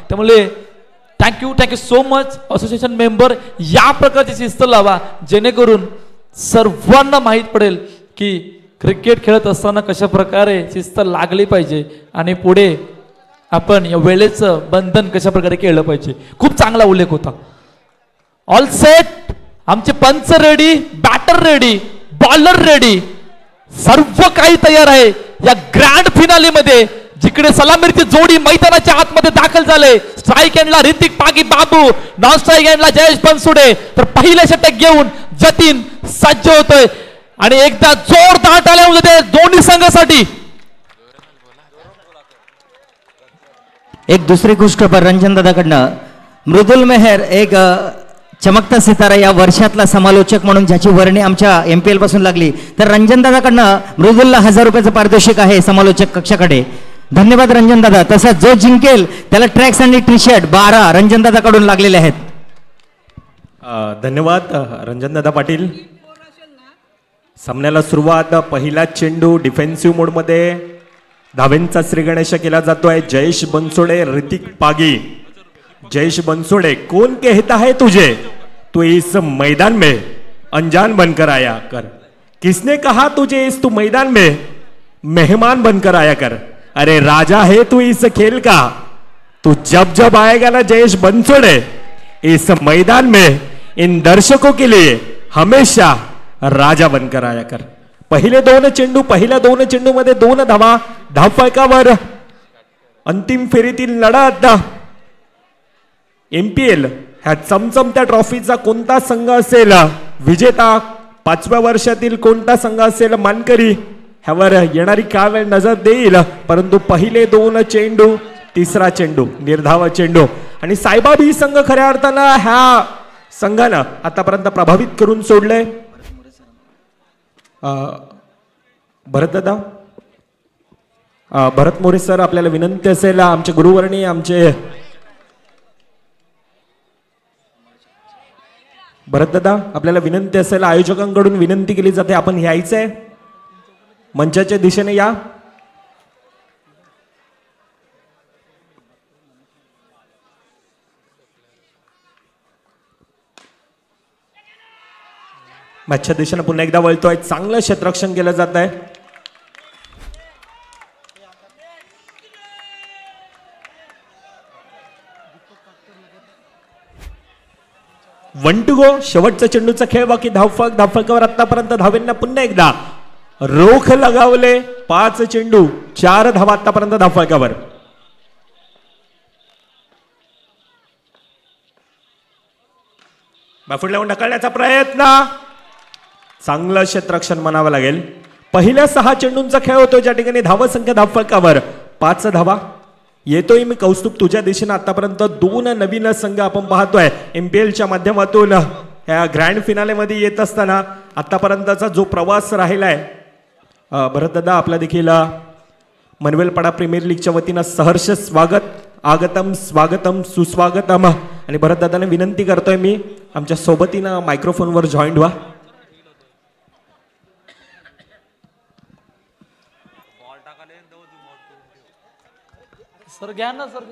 त्यामुळे thank you so much association member. या प्रकारची शिस्त लावा जेणेकरून सर्वांना माहीत पडेल की क्रिकेट खेळत असताना कशा प्रकारे शिस्त लागली पाहिजे आणि पुढे आपण या वेळेचं बंधन कशा प्रकारे केलं पाहिजे. खूप चांगला उल्लेख होता. ऑल सेट, आमचे पंच ready, batter ready, bowler ready, सर्व काही तयार आहे. या ग्रँड फिनाले मध्ये जिकडे सलामीची जोडी मैदानाच्या आतमध्ये दाखल झाले. स्ट्राईक एंडला ऋतिक पागी बाबू, नॉन स्ट्राईक एंडला जयेश बनसुडे. तर पहिले षटक घेऊन जतीन सज्ज होतोय आणि एकदा जोरदार टाळ्या होते दोन्ही संघासाठी. एक दुसरी खुशखबर रंजन दादाकडनं. मृदुल मेहर एक चमकता सितारा या वर्षातला समालोचक म्हणून ज्याची वर्णी आमच्या MPL पासून लागली, तर रंजन दादाकडनं मृदुलला 1000 रुपयाचं पारितोषिक आहे समालोचक कक्षाकडे. धन्यवाद रंजन दादा. तसंच जो जिंकेल त्याला ट्रॅक्स आणि टी शर्ट 12 रंजन दादाकडून लागलेले आहेत. धन्यवाद रंजन दादा पाटील. सामन्याला सुरुवात. पहिला चेंडू डिफेन्सिव्ह मोडमध्ये धावेंचा श्रीगणेश केला जातोय. जयेश बनसोडे, ऋतिक पागी. जयेश बनसोडे, कौन कहता है तुझे तू इस मैदान में अनजान बनकर आया कर. किसने कहा तुझे इस तू मैदान में मेहमान बनकर आया कर. अरे राजा है तू इस खेल का. तू जब जब आएगा ना जयेश बनसोडे इस मैदान में इन दर्शकों के लिए हमेशा राजा बनकर आया कर. पहिल्या दोन चेंडू मध्ये 2 धावा धावफलकावर. अंतिम फेरीतील लढत. MPL ह्या चमचमत्या ट्रॉफीचा कोणता संघ असेल विजेता, 5व्या वर्षातील कोणता संघ असेल मानकरी, ह्यावर येणारी काळ नजर देईल. परंतु पहिले 2 चेंडू, तिसरा चेंडू निर्धाव चेंडू आणि साईबाबी संघ खऱ्या अर्थानं ह्या संघानं आतापर्यंत प्रभावित करून सोडले. भरत दादा, भरत मोरे सर, आपल्याला विनंती असेल, आमचे गुरुवर्णी, आमचे भरत दादा, आपल्याला विनंती असेल, आयोजकांकडून विनंती केली जाते, आपण यायचंय मंचाच्या दिशेने या. मॅचच्या दिशेने पुन्हा एकदा वळतोय. चांगलं क्षेत्ररक्षण केलं जात आहे. One two go. शेवटचा चेंडूचा खेळ बाकी. धावफलकावर आतापर्यंत धावेंना पुन्हा एकदा रोख लगावले. 5 चेंडू 4 धावा आतापर्यंत धावफलकावर. बाफुड लावून ढकलण्याचा प्रयत्न. चांगलं क्षेत्ररक्षण म्हणावं लागेल. पहिल्या 6 चेंडूंचा खेळ होतो ज्या ठिकाणी धावसंख्या धावफलकावर 5 धावा. येतोय मी कौस्तुभ तुझ्या दिशेने. आतापर्यंत 2 नवीन संघ आपण पाहतोय MPLच्या माध्यमातून ह्या ग्रँड फिनालेमध्ये येत असताना. आतापर्यंतचा जो प्रवास राहिलाय, भरत दादा, आपला देखील मनवेलपाडा प्रीमियर लीगच्या वतीनं सहर्ष स्वागत. आगतम स्वागतम सुस्वागतम. आणि भरत दादाने विनंती करतोय मी, आमच्या सोबतीनं मायक्रोफोनवर जॉईंट व्हा. सर घ्या ना सर.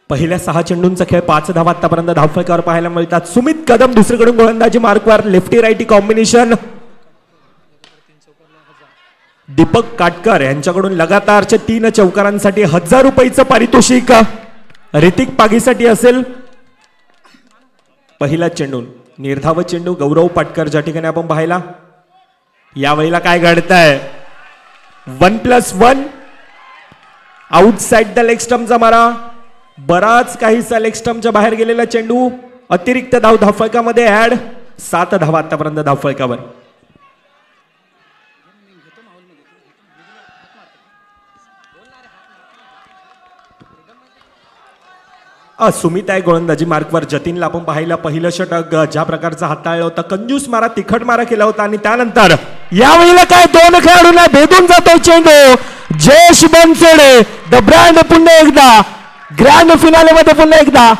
पहिल्या 6 चेंडूंचा खेळ 5 धावा आतापर्यंत धावफलकावर पाहायला मिळतात. सुमित कदम दुसरीकडून गोलंदाजी मार्कवर. Lefty righty combination. Deepak Katkar यांच्याकडून लगातारच्या 3 चौकारांसाठी 1000 रुपयाचं पारितोषिक ऋतिक पागीसाठी असेल. पहिला चेंडू निर्धाव चेंडू गौरव पाटकर ज्या ठिकाणी आपण पाहिला. यावेळेला काय घडतंय? 1+1 आउटसाइड द लेग स्टंपचा मारा. बराच काहीसा लेग स्टंपच्या बाहेर गेलेला चेंडू. अतिरिक्त धाव धावफलकामध्ये ऍड. 7 धावा आतापर्यंत धावफलकावर. सुमित आहे गोलंदाजी मार्कवर. जतीनला आपण पाहिलं पहिलं षटक ज्या प्रकारचं हाताळलं होतं. कंजूस मारा, तिखट मारा केला होता. आणि त्यानंतर यावेळेला काय 2 खेळाडूंना भेदून जातो चेंडू. जयेश बनसोडे द ब्रँड पुन्हा एकदा ग्रँड फिनाले मध्ये पुन्हा एकदा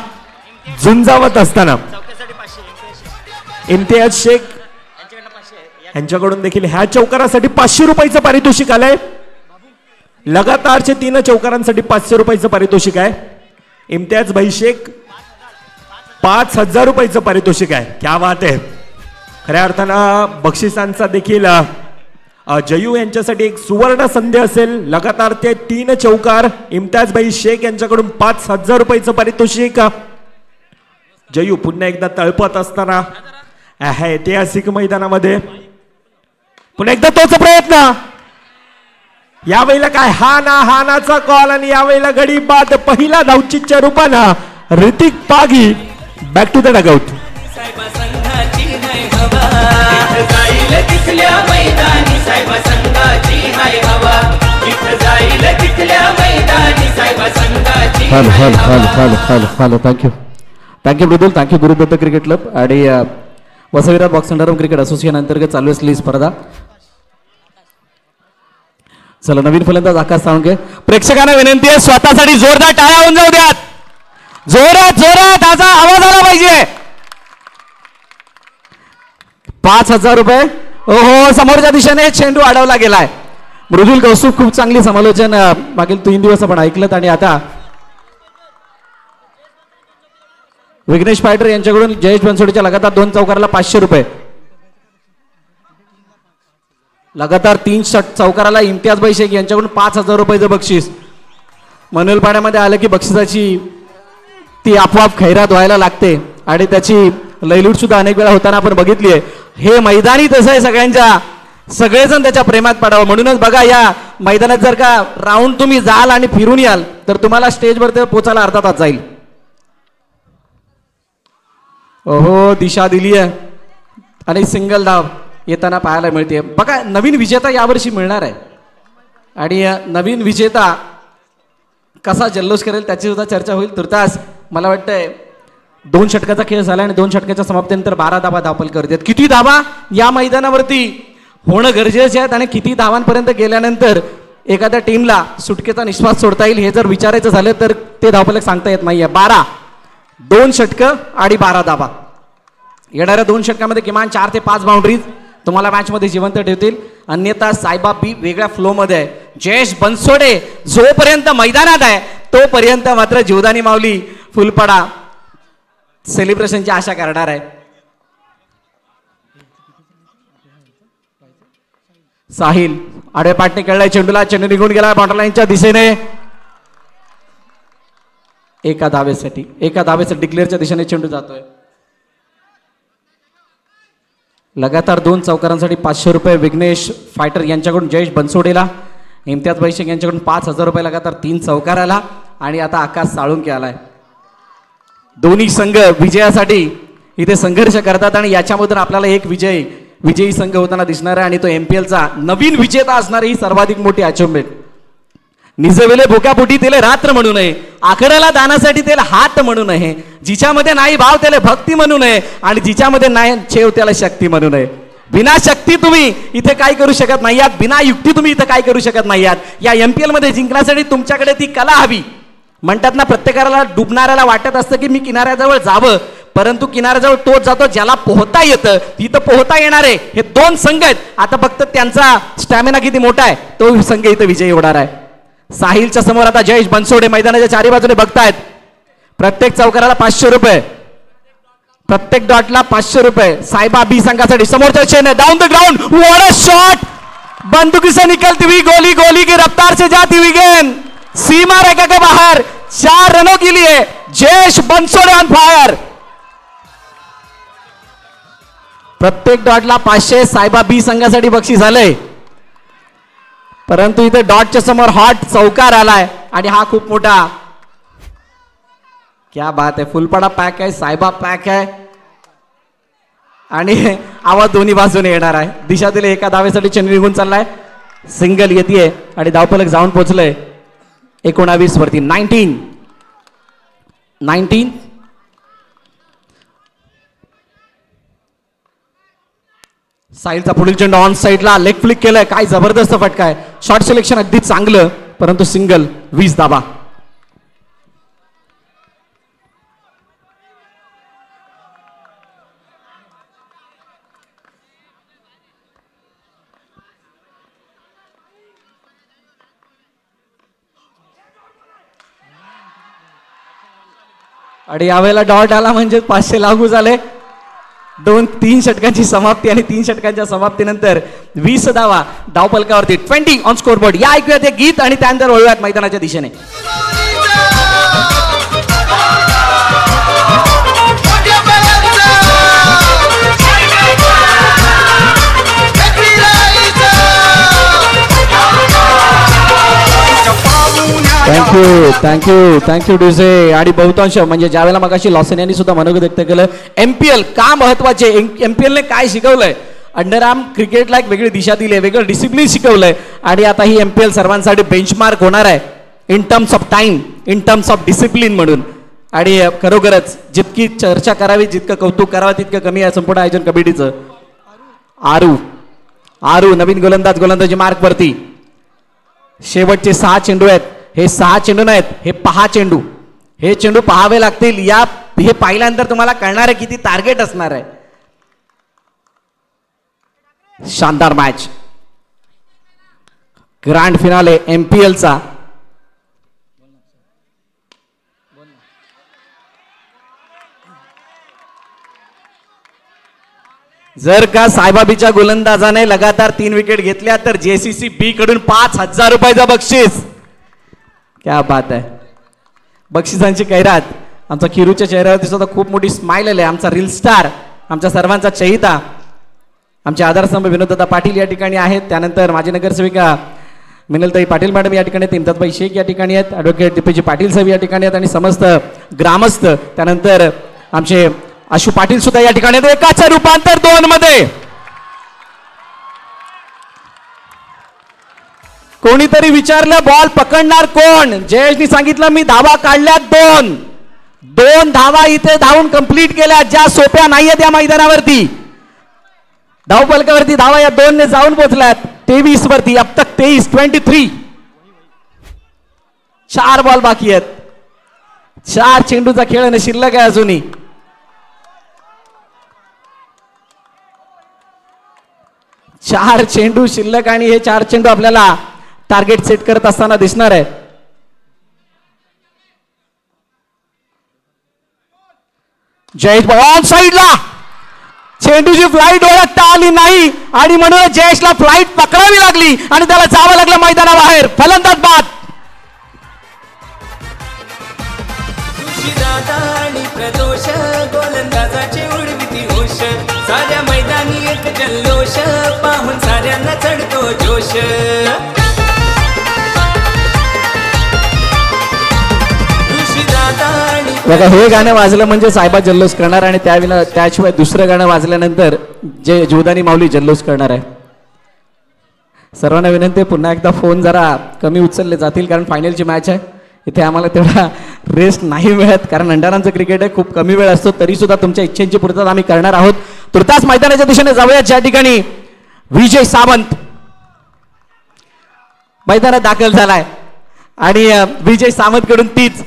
झुंजावत असताना इम्तियाज शेख यांच्याकडून देखील ह्या चौकारासाठी 500 रुपयाचं पारितोषिक आलंय. लगातारचे 3 चौकारांसाठी 500 रुपयाचं पारितोषिक आहे. इम्तियाज भाई शेख 5000 रुपयाचं पारितोषिक आहे. क्या बात आहे. खऱ्या अर्थानं बक्षिसांचा देखील जयू यांच्यासाठी एक सुवर्ण संधी असेल. लगातार ते 3 चौकार. इम्तियाज भाई शेख यांच्याकडून 5000 रुपयाचं पारितोषिक. जयू पुन्हा एकदा तळपत असताना ऐतिहासिक मैदानामध्ये पुन्हा एकदा तोच प्रयत्न. यावेळेला काय हानाचा कॉल आणि यावेळेला गडी बाद पहिला धावचीच्या रूपानं Hrithik Pagi back to the dugout. Thank you Mridul, thank you Gurudatt cricket club आणि Vasviraj box under cricket association अंतर्गत चालू असलेली स्पर्धा. चला नवीन फलंदाज आकाश साळुंके. प्रेक्षकांना विनंती आहे स्वतःसाठी जोरदार टाळ्या होऊन जाऊ द्यात. जोरात जोरात त्याचा आवाज आला पाहिजे. 5000 रुपये. ओहो समोरच्या दिशेने चेंडू अडवला गेलाय. मृदुल कौस्तुभ खूप चांगली समालोचन मागील 3 दिवस आपण ऐकलं आणि आता विघ्नेश फायटर यांच्याकडून जयेश बनसोडेच्या लगातार 2 चौकाराला 500 रुपये. लगातार 3 चौकाराला इम्तियाज भाई शेख यांच्याकडून 5000 रुपयाचं बक्षीस. मनोल पाड्यामध्ये आलं की बक्षिसाची ती आपोआप खैरात व्हायला लागते आणि त्याची लयलूट सुद्धा अनेक वेळा होताना आपण बघितली आहे. हे मैदानी तसं आहे सगळ्यांच्या, सगळेजण त्याच्या प्रेमात पडावं. म्हणूनच बघा या मैदानात जर का राऊंड तुम्ही जाल आणि फिरून याल तर तुम्हाला स्टेजवर ते पोचायला अर्धा तास जाईल. ओहो दिशा दिली आहे आणि सिंगल धाव येताना पाहायला मिळते. बघा नवीन विजेता यावर्षी मिळणार आहे आणि नवीन विजेता कसा जल्लोष करेल त्याची सुद्धा चर्चा होईल. तुर्तास मला वाटतंय 2 षटकाचा खेळ झाला आणि 2 षटकाच्या समाप्तीनंतर 12 धावा धावपल करतात. किती धावा या मैदानावरती होणं गरजेचे आहेत आणि किती धावांपर्यंत गेल्यानंतर एखाद्या टीमला सुटकेचा निश्वास सोडता येईल हे जर विचारायचं झालं तर ते धावफलक सांगता येत नाहीये. 12 2 षटकं आणि 12 धावा. येणाऱ्या 2 षटकामध्ये किमान 4 ते 5 बाउंड्रीज तुम्हाला मॅच मध्ये जिवंत ठेवतील. अन्यथा सायबा बी वेगळ्या फ्लो मध्ये आहे. जयेश बनसोडे जोपर्यंत मैदानात आहे तोपर्यंत मात्र जीवदानी माऊली फुलपडा सेलिब्रेशनची आशा करणार आहे. साहिल आडवे पाटणे खेळलाय चेंडूला. चेंडू निघून गेला बॉर्डरलाईनच्या दिशेने. एका धावेसाठी डिक्लेअरच्या दिशेने चेंडू जातोय. लगातार 2 चौकारांसाठी 500 रुपये विघ्नेश फायटर यांच्याकडून जयेश बनसोडेला. इम्तियाज भाई शेख यांच्याकडून 5000 रुपये लगातार 3 चौकाराला आणि आता आकाश साळुंके आलाय. दोन्ही संघ विजयासाठी इथे संघर्ष करतात आणि याच्यामधून आपल्याला एक विजयी संघ होताना दिसणार आहे आणि तो MPLचा नवीन विजेता असणार ही सर्वाधिक मोठी अचिव्हमेंट. निजविले भोकापोटी त्याला रात्र म्हणू नये, आखराला दानासाठी त्याला हात म्हणू नये, जिच्यामध्ये नाही भाव त्याला भक्ती म्हणू नये आणि जिच्यामध्ये नाही छेव त्याला शक्ती म्हणू नये. बिना शक्ती तुम्ही इथे काय करू शकत नाही आहात, बिना युक्ती तुम्ही इथे काय करू शकत नाही आहात. या MPL मध्ये जिंकण्यासाठी तुमच्याकडे ती कला हवी. म्हणतात ना प्रत्येकाला डुबणाऱ्याला वाटत असतं की मी किनाऱ्याजवळ जावं, परंतु किनाऱ्याजवळ तोच जातो ज्याला पोहता येतं. इथं पोहता येणारे हे 2 संघ आहेत. आता फक्त त्यांचा स्टॅमिना किती मोठा आहे तो संघ इथं विजयी होणार आहे. साहिलच्या समोर आता जयेश बनसोडे मैदानाच्या चारी बाजूने बघतायत. प्रत्येक चौकाराला 500 रुपये, प्रत्येक डॉटला 500 रुपये. सायबा बी संघासाठी समोरच्या दिशेने down the ground. What a shot. बंदूक से निकलती हुई गोली, गोली की रफ्तार से जाती हुई गेंद सीमा रेखा के बाहर. 4 रनों के लिए जयेश बनसोडे ऑन फायर. प्रत्येक डॉटला 500 सायबा बी संघासाठी बक्षीस आलंय. परंतु इथे डॉटच्या समोर हॉट चौकार आलाय आणि हा खूप मोठा. क्या बात आहे. फुलपडा पॅक आहे, सायबा पॅक आहे आणि आवाज दोन्ही बाजूने येणार आहे. दिशा दिले एका धावेसाठी चेंडू निघून चाललाय. सिंगल येते आणि धावफलक जाऊन पोहोचलंय 19 वरती. 19 साईडचा पुढील चेंडू ऑन साईडला लेग फ्लिक केलाय. काय जबरदस्त फटका आहे. शॉर्ट सिलेक्शन अगदी चांगलं, परंतु सिंगल. 20 धावा. आणि यावेळेला डॉट आला म्हणजे 500 लागू झाले. 2-3 षटकांची समाप्ती आणि 3 षटकांच्या समाप्तीनंतर 20 धावा धावपलकावरती. 20 ऑन स्कोरबोर्ड. या ऐकूया ते गीत आणि त्यानंतर वळूयात मैदानाच्या दिशेने. थँक्यू डुसे. आणि बहुतांश म्हणजे ज्यावेळेला मगाशी लॉसन यांनी सुद्धा मनोगत व्यक्त केलं, MPL का महत्वाचे, MPL ने काय शिकवलंय, अंडरआर्म क्रिकेटला एक वेगळी दिशा दिली आहे, वेगळं डिसिप्लिन शिकवलंय. आणि आता ही MPL सर्वांसाठी बेंचमार्क होणार आहे in terms of time, in terms of discipline म्हणून. आणि खरोखरच जितकी चर्चा करावी, जितकं कौतुक करावं तितकं कमी आहे संपूर्ण आयोजन कमिटीचं. आरू नवीन गोलंदाजी मार्क वरती. शेवटचे 6 चेंडू आहेत. हे 6 चेंडू नाहीत, हे 6 चेंडू. हे चेंडू पाहावे लागतील. हे पाहिल्यानंतर तुम्हाला कळणार आहे किती टार्गेट असणार आहे. शानदार मॅच, ग्रँड फिनाले MPLचा. जर का साईबाबीच्या गोलंदाजाने लगातार 3 विकेट घेतल्या तर JCC B कडून 5,000 रुपयाचा बक्षीस. क्या बात आहे. बक्षिसांची कैरात. आमचा किरूच्या चेहऱ्यावरती सुद्धा खूप मोठी स्माइल आली. आमचा रील स्टार, आमच्या सर्वांचा चहिता, आमचे आधारस्तंभ विनोददादा पाटील या ठिकाणी आहेत. त्यानंतर माजी नगरसेविका मिनलताई पाटील मॅडम या ठिकाणी आहेत. इम्तियाजभाई शेख या ठिकाणी आहेत. ॲडव्होकेट दीपेजी पाटील साहेब या ठिकाणी आहेत. आणि समस्त ग्रामस्थ. त्यानंतर आमचे आशू पाटील सुद्धा या ठिकाणी आहेत. एकाचं रूपांतर 2 मध्ये. कोणीतरी विचारलं बॉल पकडणार कोण. जयेशनी सांगितलं मी धावा काढल्यात 2 धावा इथे धावून कंप्लीट केल्या, ज्या सोप्या नाहीयेत या मैदानावरती. धावपलकावरती धावा या 2 ने जाऊन पोहोचल्यात 23 वरती. अब तक 23 4 बॉल बाकी आहेत. 4 चेंडूचा खेळ शिल्लक आहे अजूनही. 4 चेंडू शिल्लक आणि हे 4 चेंडू आपल्याला टार्गेट सेट करत असताना दिसणार आहे. जयेश ऑन साइडला. चेंडूची फ्लाईट ओळखता आली नाही आणि म्हणून जयेशला फ्लाईट पकडावी लागली आणि त्याला जावं लागलं मैदानाबाहेर. फलंदाज बाद. प्रदोष गोलंदाजाचे उडविती होश. साऱ्या मैदानी एक जल्लोष, पाहून साऱ्यांना चढतो जोश. बघा हे गाणं वाजलं म्हणजे साहेबा जल्लोष करणार आणि त्याशिवाय दुसरं गाणं वाजल्यानंतर जे जीवदानी माऊली जल्लोष करणार आहे. सर्वांना विनंती आहे पुन्हा एकदा फोन जरा कमी उचलले जातील कारण फायनलची मॅच आहे. इथे आम्हाला तेवढा रेस्ट नाही मिळत कारण अंडरांचं क्रिकेट आहे, खूप कमी वेळ असतो. तरी सुद्धा तुमच्या इच्छेची पूर्तता आम्ही करणार आहोत. तुर्तास मैदानाच्या दिशेने जाऊया ज्या ठिकाणी विजय सावंत मैदानात दाखल झालाय आणि विजय सावंत कडून तीच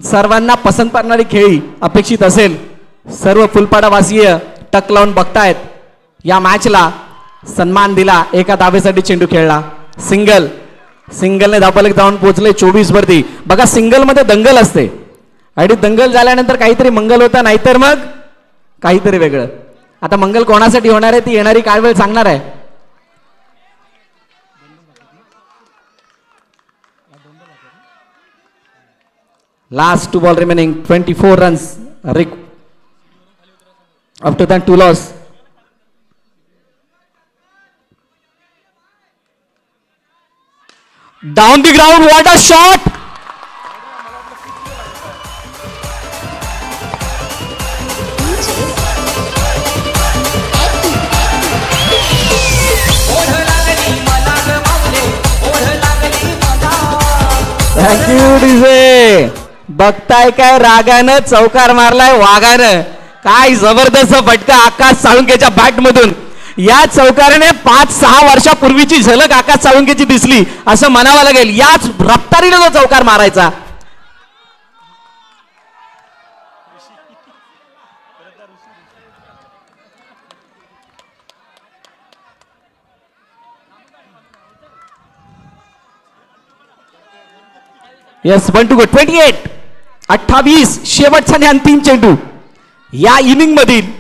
सर्वांना पसंत पडणारी खेळी अपेक्षित असेल. सर्व फुलपाडावासीय टक लावून बघतायत. या मॅचला सन्मान दिला. एका धावेसाठी चेंडू खेळला. सिंगलने धावपलक जाऊन पोहोचले 24 वरती. बघा सिंगल मध्ये दंगल असते आणि दंगल झाल्यानंतर काहीतरी मंगल होता, नाहीतर मग काहीतरी वेगळं. आता मंगल कोणासाठी होणार आहे ती येणारी काळ वेळ सांगणार आहे. Last 2 ball remaining, 24 runs. After that 2 loss. Down the ground, what a shot! Thank you, DJ. बघताय काय रागानं चौकार मारलाय वाघानं. काय जबरदस्त फटका आकाश साळुंकेच्या बॅट मधून. या चौकाराने 5-6 वर्षापूर्वीची झलक आकाश साळुंकेची दिसली असं म्हणावं लागेल. याच रफ्तारीने तो चौकार मारायचा. Yes, 1 to go. 28. 28 शेवटचा आणि अंतिम चेंडू या इनिंग मधील.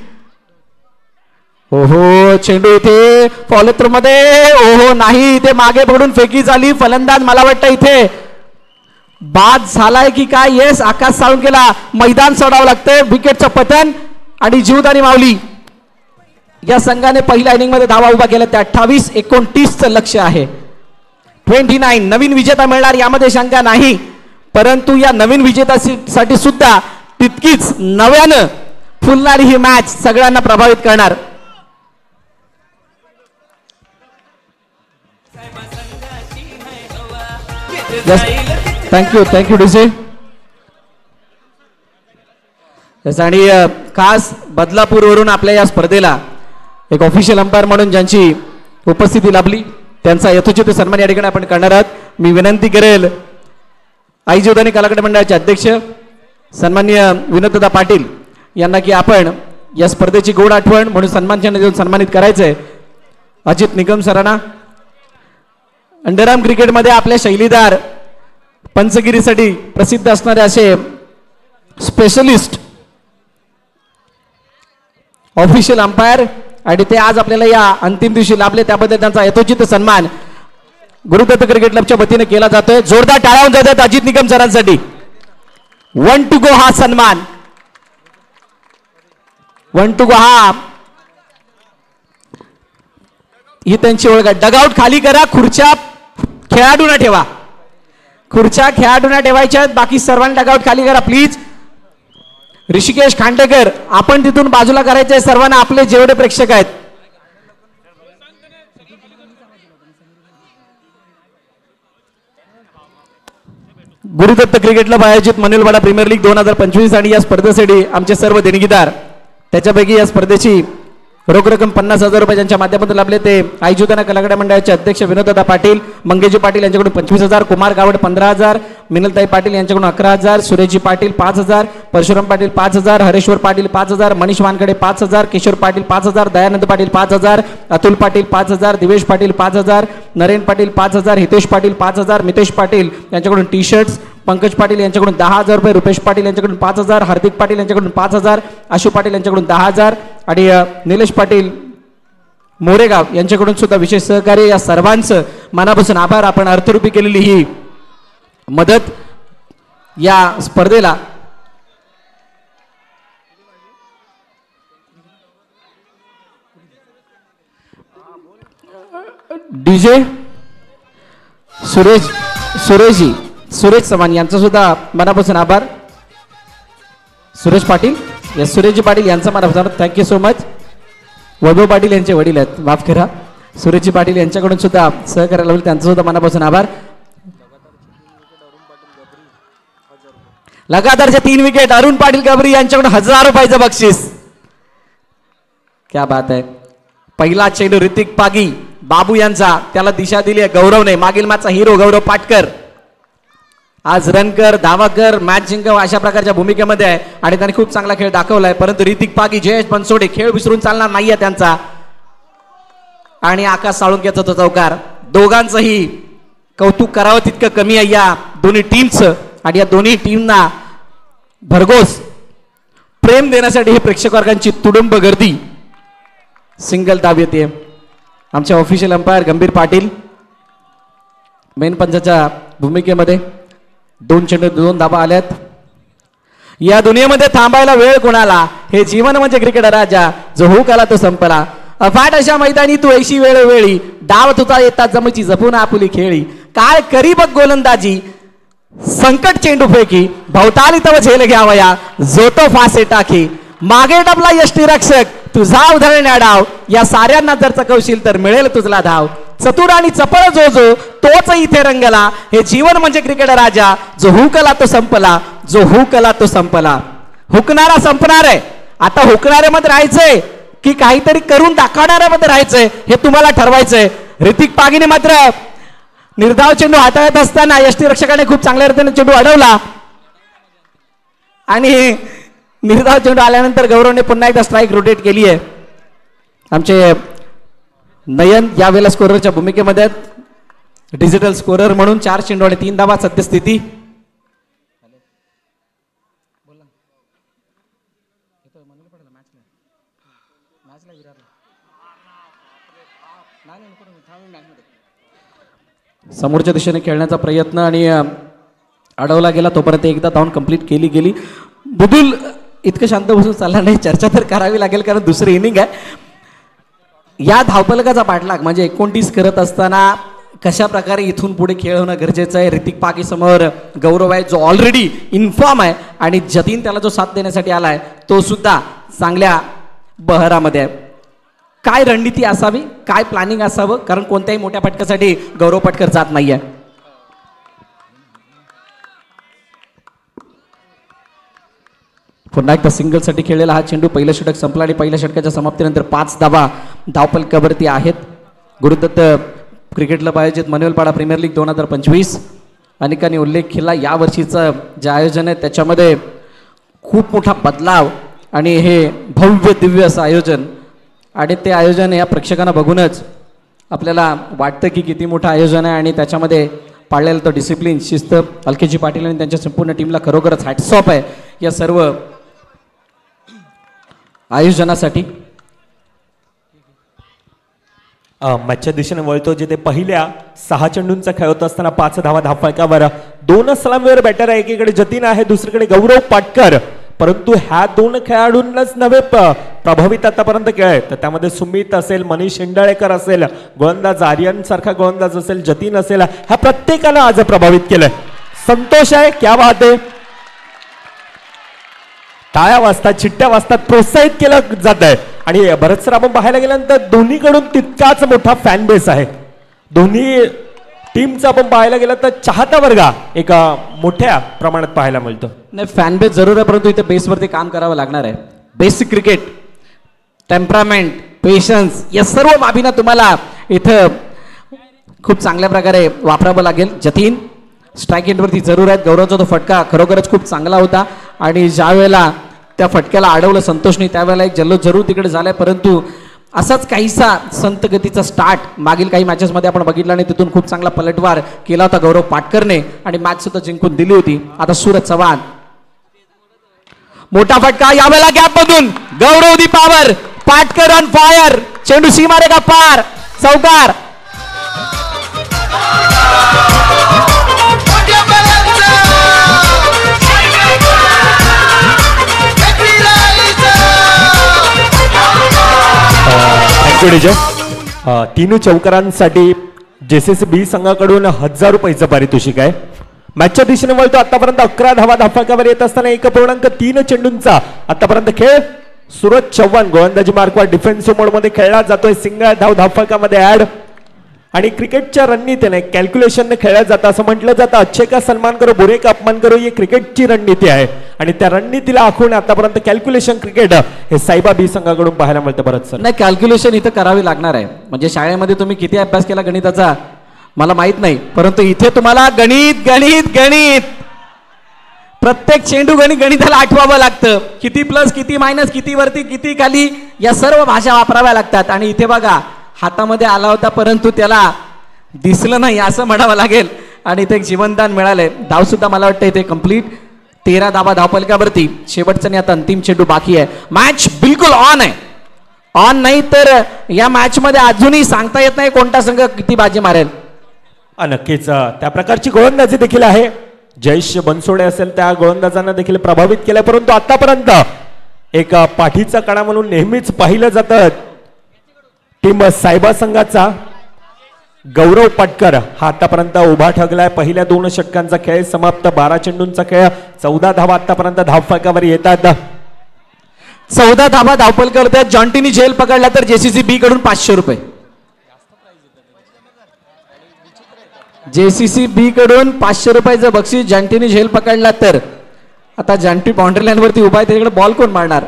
ओहो चेंडू इथे फॉलो थ्रू मध्ये. ओहो नाही, इथे मागे पडून फेकी झाली. फलंदाज मला वाटतं इथे बाद झालाय की काय. येस, आकाश साळुंकेला मैदान सोडावं लागतंय. विकेटचं पतन आणि जीवदानी माऊली या संघाने पहिल्या इनिंग मध्ये धावा उभा केला. त्या 28-29 लक्ष आहे. 29 नवीन विजेता मिळणार यामध्ये शंका नाही, परंतु या नवीन विजेत्यासाठी सुद्धा तितकीच नव्यानं फुलणारी ही मॅच सगळ्यांना प्रभावित करणार. Thank you DJ. आणि खास बदलापूरवरून आपल्या या स्पर्धेला एक ऑफिशियल अंपायर म्हणून ज्यांची उपस्थिती लाभली त्यांचा यथोचित सन्मान या ठिकाणी आपण करणार आहोत. मी विनंती करेल आई जीवदानी कलाकार मंडळाचे अध्यक्ष सन्माननीय विनोददा पाटील यांना की आपण या स्पर्धेची गोड आठवण म्हणून सन्मानचिन्ह देऊन सन्मानित करायचंय. अजित निकम सरांना अंडरआर्म क्रिकेटमध्ये आपल्या शैलीदार पंचगिरीसाठी प्रसिद्ध असणारे असे स्पेशलिस्ट ऑफिशियल अंपायर आणि ते आज आपल्याला या अंतिम दिवशी लाभले, त्याबद्दल त्यांचा यथोचित सन्मान गुरुदत्त क्रिकेट क्लबच्या वतीने केला जातोय. जोरदार टाळ्या होऊन जातात अजित निकम सरांसाठी. 1 to go हा सन्मान. 1 to go हा ही त्यांची ओळख आहे. डगआउट खाली करा. खुर्च्या खेळाडूंना ठेवा. खुर्च्या खेळाडूंना ठेवायच्या. बाकी सर्वांनी डगआउट खाली करा प्लीज. ऋषिकेश खांडेकर आपण तिथून बाजूला करायचे सर्वांना. आपले जेवढे प्रेक्षक आहेत गुरुदत्त क्रिकेट क्लब आयोजित मनुलवाडा प्रीमियर लीग 2025 आणि या स्पर्धेसाठी आमचे सर्व देणगीदार, त्याच्यापैकी या स्पर्धेची रोख रक्कम 50,000 रुपये ज्यांच्या माध्यमातून लाभले ते आई जीवदानी कलाकार मंडळाचे अध्यक्ष विनोददा पाटील, मंगेशजी पाटील यांच्याकडून 25,000, कुमार गावड 15,000, मिनलताई पाटील यांच्याकडून 11,000, सुरेशजी पाटील 5,000, परशुराम पाटील 5,000, हरेश्वर पाटील 5,000, मनीष वानखडे 5,000, किशोर पाटील 5,000, दयानंद पाटील 5,000, अतुल पाटील 5,000, दिवेश पाटील 5,000, नरेन पाटील 5,000, हितेश पाटील 5,000, मितेश पाटील यांच्याकडून टी शर्ट्स, पंकज पाटील यांच्याकडून 10,000 रुपये, रुपेश पाटील यांच्याकडून 5,000, हार्दिक पाटील यांच्याकडून 5,000, आशु पाटील यांच्याकडून 10,000 आणि निलेश पाटील मोरेगाव यांच्याकडून सुद्धा विशेष सहकार्य. या सर्वांचं मनापासून आभार. आपण अर्थरूपी केलेली ही मदत या स्पर्धेला डीजे सुरेश चव्हाण यांचा सुद्धा मनापासून आभार. सुरेश पाटील सुरेशजी पाटील यांचा मनापासून थँक्यू सो मच. वैभव पाटील यांचे वडील आहेत, माफ करा. सुरेशजी पाटील यांच्याकडून सुद्धा सहकार्य लावले, त्यांचा सुद्धा मनापासून आभार. लगातारच्या 3 विकेट अरुण पाटील गबरी यांच्याकडून 1,000 रुपयाचं बक्षीस. क्या बात आहे. पहिला चेंडू ऋतिक पागी बाबू यांचा, त्याला दिशा दिली आहे गौरवने. मागील मॅचचा हिरो गौरव पाटकर आज रनकर, धावाकर, मॅच जिंकव अशा प्रकारच्या भूमिकेमध्ये आहे आणि त्यांनी खूप चांगला खेळ दाखवलाय. परंतु ऋतिक पागी, जयेश बनसोडे खेळ विसरून चालणार नाहीये त्यांचा. आणि आकाश साळुंकेचा तो चौकार. दोघांचंही कौतुक करावं तितकं कमी आहे या दोन्ही टीमचं. आणि या दोन्ही टीमना भरघोस प्रेम देण्यासाठी ही प्रेक्षक वर्गांची तुडुंब गर्दी सिंगल धाव येते. आमचे ऑफिशियल अंपायर गंभीर पाटील मेन पंचाच्या भूमिकेमध्ये. 2 चेंडू 2 धाबा आल्यात. या दुनियेमध्ये थांबायला वेळ कोणाला, हे जीवन म्हणजे क्रिकेट राजा, जो हुक आला तो संपला. अफाट अशा मैदानी तू ऐशी वेळोवेळी, डाव तुझा येतात जमची जपून आपुली खेळी. काय करी बघ गोलंदाजी, संकट चेंडू फेकी, भवताली तव झेल घ्यावया, जो तो फासे टाकी. मागे डबला यष्टीरक्षक, तुझा उधळण डाव, या साऱ्यांना जर चकवशील तर मिळेल तुझला धाव. चतुर आणि चपळ जो तोच इथे रंगला, हे जीवन म्हणजे क्रिकेट राजा, जो हुकला तो संपला, जो हुकला तो संपला. हुकणारा संपणार आहे. आता हुकणाऱ्यामध्ये राहायचंय की काहीतरी करून दाखवणाऱ्यामध्ये राहायचंय हे तुम्हाला ठरवायचंय. ऋतिक पागीने मात्र निर्धाव चेंडू हाताळत असताना यष्टीरक्षकाने खूप चांगल्या रीतीने चेंडू अडवला आणि निर्धाव चेंडू आल्यानंतर गौरवने पुन्हा एकदा स्ट्राईक रोटेट केली आहे. आमचे नयन यावेळेला स्कोररच्या भूमिकेमध्ये डिजिटल स्कोरर म्हणून 4 चेंडू आणि 3 धावा सद्यस्थिती. समोरच्या दिशेने खेळण्याचा प्रयत्न आणि अडवला गेला, तोपर्यंत एकदा धावून कंप्लीट केली गेली. मृदुल इतकं शांत बसून चालला नाही, चर्चा तर करावी लागेल कारण दुसरी इनिंग आहे. या धावफलकाचा पाठलाग म्हणजे 29 करत असताना कशा प्रकारे इथून पुढे खेळ होणं गरजेचं आहे. ऋतिक पागी समोर गौरव आहे जो ऑलरेडी इन्फॉर्म आहे आणि जतीन त्याला जो साथ देण्यासाठी आला आहे तो सुद्धा चांगल्या बहरामध्ये आहे. काय रणनीती असावी, काय प्लॅनिंग असावं, कारण कोणत्याही मोठ्या फटक्यासाठी गौरव पटकर जात नाहीये. पुन्हा एकदा सिंगलसाठी खेळलेला हा चेंडू, पहिलं षटक संपला आणि पहिल्या षटकाच्या समाप्तीनंतर 5 धावा धावफलकावरती आहेत. गुरुदत्त क्रिकेट क्लब आयोजित मनवेलपाडा प्रीमियर लीग 2025 अनेकांनी उल्लेख केला. यावर्षीचं जे आयोजन आहे त्याच्यामध्ये खूप मोठा बदलाव आणि हे भव्य दिव्य असं आयोजन, आणि ते आयोजन या प्रेक्षकांना बघूनच आपल्याला वाटतं की किती मोठं आयोजन आहे आणि त्याच्यामध्ये पाळलेलं तो डिसिप्लिन, शिस्त अलकेजी पाटील आणि त्यांच्या संपूर्ण टीमला खरोखरच हॅट्स ऑफ आहे या सर्व आयोजनासाठी. मॅचच्या दिशेने वळतो जिथे पहिल्या 6 चेंडूंचा खेळ होत असताना 5 धावा धावफलकावर. 2 सलामीवर बॅटर आहे, एकीकडे जतीन आहे दुसरीकडे गौरव पाटकर. परंतु ह्या 2 खेळाडूंनाच नव्हे प्रभावित आतापर्यंत खेळ आहे, तर त्यामध्ये सुमित असेल, मनीष इंडाळेकर असेल, गोलंदाज आर्यन सारखा गोलंदाज असेल, जतीन असेल, ह्या प्रत्येकानं आज प्रभावित केलंय. संतोष आहे, क्या बात आहे. टाळ्या वाजतात, चिट्ट्या वाजतात, प्रोत्साहित केलं जात आहे. आणि बरंच सर आपण पाहायला गेल्यानंतर दोन्हीकडून तितकाच मोठा फॅन बेस आहे. दोन्ही टीमचं आपण पाहायला गेलं तर चाहता वर्ग एका मोठ्या प्रमाणात पाहायला मिळतो. नाही, फॅन बेस जरूर आहे, परंतु इथे बेसवरती काम करावं लागणार आहे. बेसिक क्रिकेट, टेम्परामेंट, पेशन्स या सर्व बाबींना तुम्हाला इथं खूप चांगल्या प्रकारे वापरावं लागेल. जतीन स्ट्राईक एंडवरती जरूर आहेत. गौरवचा तो फटका खरोखरच खूप चांगला होता आणि ज्या वेळेला त्या फटक्याला अडवलं संतोषनी त्यावेळेला एक जल्लोष जरूर तिकडे झालाय, परंतु असाच काहीसा संत गतीचा स्टार्ट मागील काही मॅचेसमध्ये आपण बघितला आणि तिथून खूप चांगला पलटवार केला होता गौरव पाटकरने आणि मॅच सुद्धा जिंकून दिली होती. आता सूरज चव्हाण, मोठा फटका यावेळेला गॅप मधून Gaurav the power, Patkar on fire, चेंडू सीमारेखा पार, चौकार. तीन चौकारांसाठी जेसीसी बी संघाकडून 1000 रुपयाचं पारितोषिक आहे. मॅचच्या दिशेने वळतो. आतापर्यंत 11 धावा धावफलकावर येत असताना 1.3 चेंडूंचा आतापर्यंत खेळ. सूरज चव्हाण गोलंदाजी मार्कवर डिफेन्सिव्ह मोड मध्ये खेळला जातोय. सिंगल धाव धावफलकामध्ये ऍड आणि क्रिकेटच्या रणनीतीने कॅल्क्युलेशनने खेळलं जातं असं म्हटलं जातं. अच्छे का सन्मान करो बुरे का अपमान करो ही क्रिकेटची रणनीती आहे आणि त्या रणनीतीला आखून आतापर्यंत कॅल्क्युलेशन क्रिकेट हे साईबा बी संघाकडून पाहायला मिळतं. बरंच सर नाही, कॅल्क्युलेशन इथं करावी लागणार आहे. म्हणजे शाळेमध्ये तुम्ही किती अभ्यास केला गणिताचा मला माहित नाही, परंतु इथे तुम्हाला गणित गणित गणित प्रत्येक चेंडू गणिताला आठवावं लागतं. किती प्लस, किती मायनस, किती वरती, किती खाली या सर्व भाषा वापराव्या लागतात. आणि इथे बघा हातामध्ये आला होता परंतु त्याला दिसलं नाही असं म्हणावं लागेल आणि इथे एक जीवनदान मिळालंय. धाव सुद्धा मला वाटतं इथे कंप्लीट. 13 धावा धावफलकावरती. शेवटचा आणि आता अंतिम चेंडू बाकी आहे. मॅच बिलकुल ऑन आहे. ऑन नाही तर या मॅच मध्ये अजूनही सांगता येत नाही कोणता संघ किती बाजी मारेल. नक्कीच त्या प्रकारची गोलंदाजी देखील आहे. जयेश बनसोडे असेल त्या गोलंदाजांना देखील प्रभावित केलं, परंतु आतापर्यंत एक पाठीचा कणा म्हणून नेहमीच पाहिलं जातं टीम सायबा संघाचा. गौरव पाटकर हा आतापर्यंत उभा ठगलाय. पहिल्या 2 षटकांचा खेळ समाप्त. 12 चेंडूंचा खेळ. 14 धावा आतापर्यंत धावफलकावर येतात. 14 धावा धावफलकावर. जॉन्टीनी झेल पकडला तर जेसीसी बी कडून 500 रुपये. जेसीसी बी कडून 500 रुपयाचं बक्षीस. जॉन्टीनी झेल पकडला तर. आता जॉन्टी बाउंड्री लाईन वरती उभा आहे, त्याच्याकडे बॉल कोण मारणार.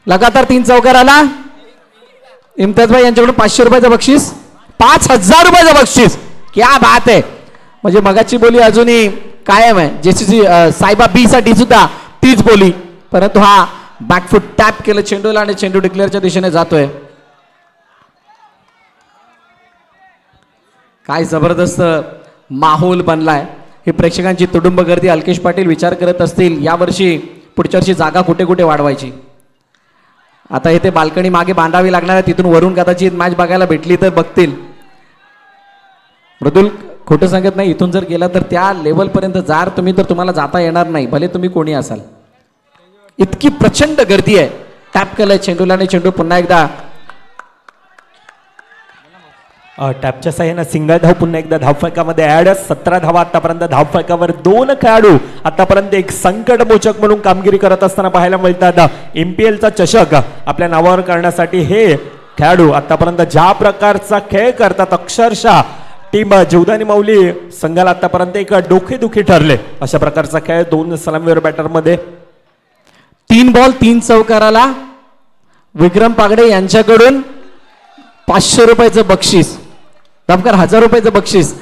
लगातार 3 चौकार आला. इम्तियाज भाई यांच्याकडून 500 रुपयाचं बक्षीस. 5000 रुपयाचं बक्षीस. क्या बात आहे. म्हणजे मगाची बोली अजूनही कायम आहे. जेसीसी सायबा बी साठी सुद्धा तीच बोली, परंतु हा बॅकफुट टॅप केलं चेंडूला आणि चेंडू डिक्लेअरच्या दिशेने जातोय. काय जबरदस्त माहोल बनलाय. ही प्रेक्षकांची तुडुंब गर्दी. अल्केश पाटील विचार करत असतील यावर्षी पुढच्या वर्षी जागा कुठे कुठे वाढवायची. आता इथे बाल्कनी मागे बांधावी लागणार आहे, तिथून वरून कदाचित मॅच बघायला भेटली तर बघतील. मृदुल खोटं सांगत नाही, इथून जर गेला तर त्या लेवलपर्यंत जार तुम्ही तर तुम्हाला जाता येणार नाही, भले तुम्ही कोणी असाल. इतकी प्रचंड गर्दी आहे. टॅप केलंय चेंडूला आणि चेंडू पुन्हा एकदा टॅपच्या साह्यानं सिंगल धाव पुन्हा एकदा धावफलकामध्ये ऍड. 17 धावा आतापर्यंत धावफलकावर. 2 खेळाडू आतापर्यंत एक संकटमोचक म्हणून कामगिरी करत असताना पाहायला मिळतात. MPLचा चषक आपल्या नावावर करण्यासाठी हे खेळाडू आतापर्यंत ज्या प्रकारचा खेळ करतात, अक्षरशः टीम जीवदानी माऊली संघाला आतापर्यंत एक डोकेदुखी ठरले अशा प्रकारचा खेळ. 2 सलामीवर बॅटरमध्ये. 3 बॉल 3 चौकाराला विक्रम पागडे यांच्याकडून 500 रुपयाचं बक्षीस, दमकर 1000 रुपयाचं बक्षीस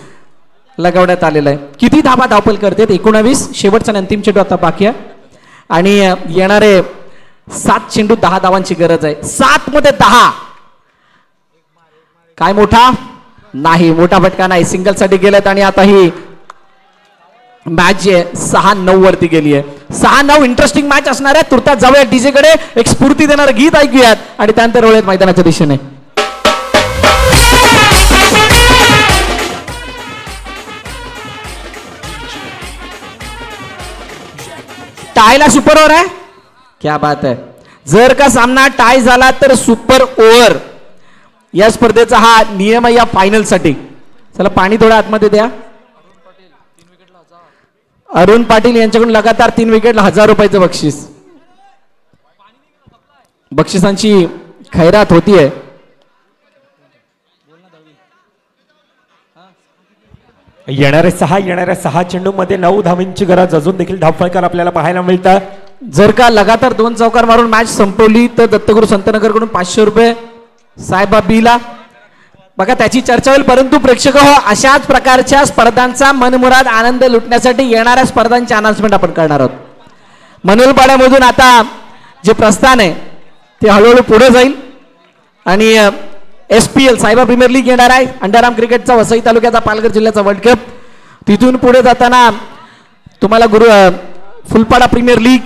लगावण्यात आलेलं आहे. किती धाबा धावपल करतात? 19. शेवटचा अंतिम चेंडू आता बाकी आहे आणि येणारे 7 चेंडू 10 धावांची गरज आहे. 7 मध्ये 10. काय मोठा नाही, मोठा फटका नाही. सिंगल साठी गेलेत आणि आता ही मॅच जी आहे 6-9 वरती गेली आहे. 6-9 इंटरेस्टिंग मॅच असणार आहे. तुर्तास जाऊया डीजे कडे, एक स्फूर्ती देणारं गीत ऐकूयात आणि त्यानंतर वळूयात मैदानाच्या दिशेने. टायला सुपर ओव्हर आहे. क्या बात आहे. जर का सामना टाय झाला तर सुपर ओव्हर या स्पर्धेचा हा नियम आहे या फायनल साठी. चला पाणी थोडं आतमध्ये द्या. अरुण पाटील यांच्याकडून लगातार 3 विकेटला 1000 रुपयाचं बक्षीस. बक्षिसांची खैरात होतीये. येणाऱ्या 6 चेंडू मध्ये 9 धावांची गरज. अजून देखील धावफलकार आपल्याला पाहायला मिळतात. जर का लगातार 2 चौकार मारून मॅच संपवली तर दत्तगुरु संतनगरकडून 500 रुपये साहेबा बीला. बघा त्याची चर्चा होईल, परंतु प्रेक्षक हो, अशाच प्रकारच्या स्पर्धांचा मनमुराद आनंद लुटण्यासाठी येणाऱ्या स्पर्धांची अनाउन्समेंट आपण करणार आहोत. मनोलपाड्यामधून आता जे प्रस्थान आहे ते हळूहळू पुढे जाईल आणि SPL सायबा प्रीमियर लीग येणार आहे. अंडरआर्म क्रिकेटचा वसई तालुक्याचा पालघर जिल्ह्याचा वर्ल्ड कप. तिथून पुढे जाताना तुम्हाला Phulpada premier league,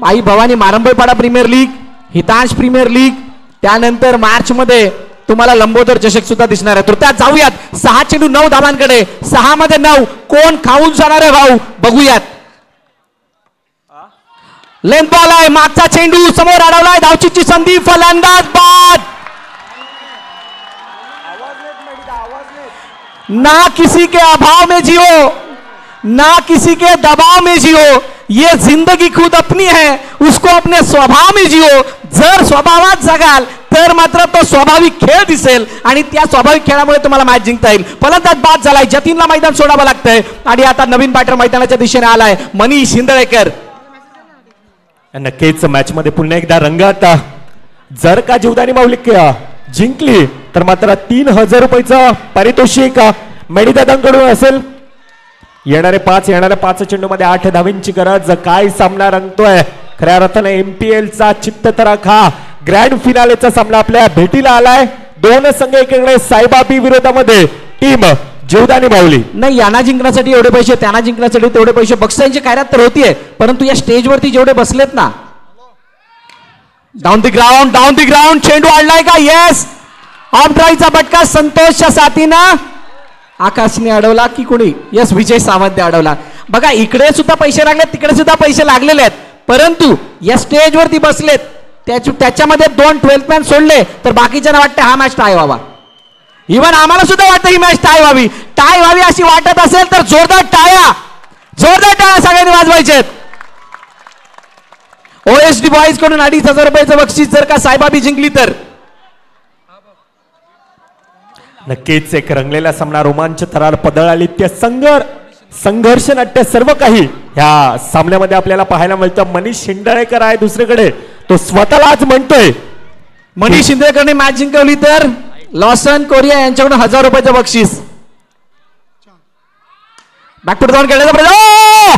Aai Bhavani Marambalpada premier league, Hitansh premier league, त्यानंतर मार्च मध्ये तुम्हाला लंबोदर चषक सुद्धा दिसणार आहे. तर त्यात जाऊयात 6 चेंडू 9 धावांकडे. 6 मध्ये 9 कोण खाऊन जाणार आहे भाऊ, बघूयात. लेंथ बॉल आहे, मागचा चेंडू समोर अडवलाय, धावचीची संधी, फलंदाज बाद. ना किसी के अभाव में जियो, ना किसी के दबाव में जियो, ये जिंदगी खुद अपनी है, उसको अपने स्वभाव में जियो. जर स्वभावात जगाल तर मात्र तो स्वाभाविक खेळ दिसेल आणि त्या स्वाभाविक खेळामुळे तुम्हाला मॅच जिंकता येईल. फलंदाज बाद झालाय, जतीनला मैदान सोडावं लागतंय आणि आता नवीन बॅटर मैदानाच्या दिशेने आलाय मनीष शिंदळेकर. नक्कीच मॅच मध्ये पुन्हा एकदा रंगात. जर का जीवदानी माऊली जिंकली तर मात्र 3000 रुपयाचं पारितोषिक मेडीदादांकडून असेल. येणाऱ्या 5 चेंडू मध्ये 8 धावींची गरज. काय सामना रंगतोय खऱ्या अर्थाने. MPLचा चित्तथराखा ग्रँड फिनालेचा सामना आपल्या भेटीला आलाय. 2 संघ एकीकडे साईबाबी विरोधामध्ये टीम जीवदानी माऊली. नाही, यांना जिंकण्यासाठी एवढे पैसे, त्यांना जिंकण्यासाठी तेवढे पैसे, बक्षिसांची खैरात तर होतीये, परंतु या स्टेजवरती जेवढे बसलेत ना, डाऊन द ग्राउंड चेंडू आडलाय का? येस. ऑफ ड्राईव्हचा बटका संतोषच्या साथीनं आकाशने अडवला की कोणी? यस, विजय सावंतने अडवला. बघा इकडे सुद्धा पैसे लागले, तिकडे सुद्धा पैसे लागलेले आहेत, परंतु या स्टेजवरती बसलेत त्याच्यामध्ये 2 12th मॅन सोडले तर बाकीच्यांना वाटतं हा मॅच टाय व्हावा. इव्हन आम्हाला सुद्धा वाटतं ही मॅच टाय व्हावी अशी वाटत असेल तर जोरदार टाळ्या सगळ्यांनी वाजवायचे. OSD बॉईज कडून 2500 रुपयाचं बक्षीस जर का साईबाबी जिंकली तर. नक्कीच एक रंगलेला सामना, रोमांच थरार पदळाली, त्या संघर्ष नाट्य सर्व काही ह्या सामन्यामध्ये आपल्याला पाहायला मिळतं. मनीष शिंदळेकर आहे दुसरीकडे, तो स्वतःलाच म्हणतोय. मनीष शिंदळेकरने मॅच जिंकवली तर लॉसन कोरिया यांच्याकडून 1000 रुपयाचं बक्षीस. बॅकफुट जाऊन खेळण्याचा प्रयत्न,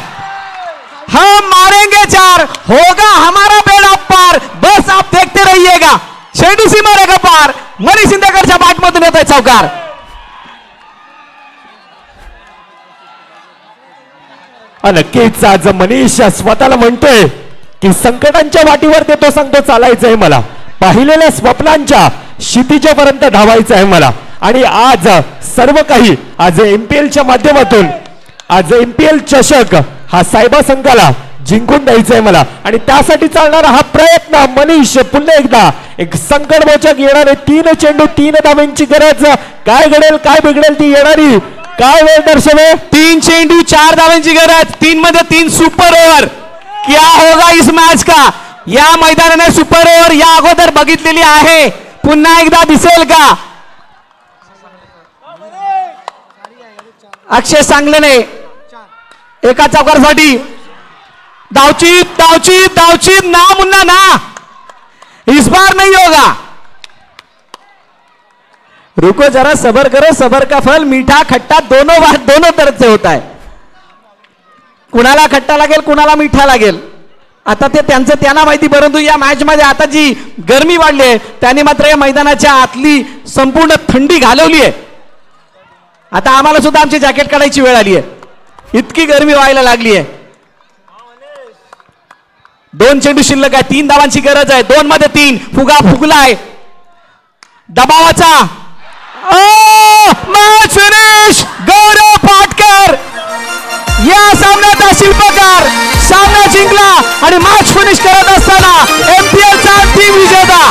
हम मारेंगे 4, होगा हमारा बेड़ा पार, बस आप देखते रहिएगा. चेंडू सीमा रेखा पार, मनीष शिंदेकरच्या बॅटमधून येत आहे चौकार. नक्कीच आज मनीष स्वतःला म्हणतोय की संकटांच्या वाटीवर तो सांगतो चालायचं आहे मला, पाहिलेल्या स्वप्नांच्या क्षितिजापर्यंत धावायचं आहे मला. आणि आज सर्व काही आज MPLच्या माध्यमातून आज MPL चषक हा सायबा संघाला जिंकून द्यायचा आहे मला आणि त्यासाठी चालणारा हा प्रयत्न मनीष पुन्हा एकदा एक संकटमोचक येणारे 3 चेंडू 3 धावांची गरज काय घडेल काय बिघडेल ती येणारी काय वेळ दर्शवे 3 चेंडू 4 धावांची गरज 3 मध्ये 3 सुपर ओव्हर क्या होगा इस मैच का या मैदानाने सुपर ओव्हर या अगोदर बघितलेली आहे पुन्हा एकदा दिसेल का अक्षय सांगलेने एका चौकारासाठी दावचीत दावचीत दावचीत ना मुन्ना ना इस बार नहीं होगा रुको जरा सबर करो सबर का फल मीठा खट्टा दोनों तरफ से होता है कुणाला खट्टा लागेल कुणाला मीठा लागेल आता ते त्यांचं त्यांना माहिती परंतु या मॅच मध्ये आता जी गरमी वाढली आहे त्याने मात्र या मैदानाच्या आतली संपूर्ण थंडी घालवली आहे आता आम्हाला सुद्धा आमची जॅकेट काढायची वेळ आली आहे इतकी गरमी व्हायला लागली आहे 2 चेंडू शिल्लक आहे 3 धावांची गरज आहे 2 मध्ये 3 फुगा फुगलाय दबावाचा मॅच फिनिश गौरव पाटकर या सामन्याचा शिल्पकार सामना जिंकला आणि मॅच फिनिश करत असताना MPLचा टीम विजेता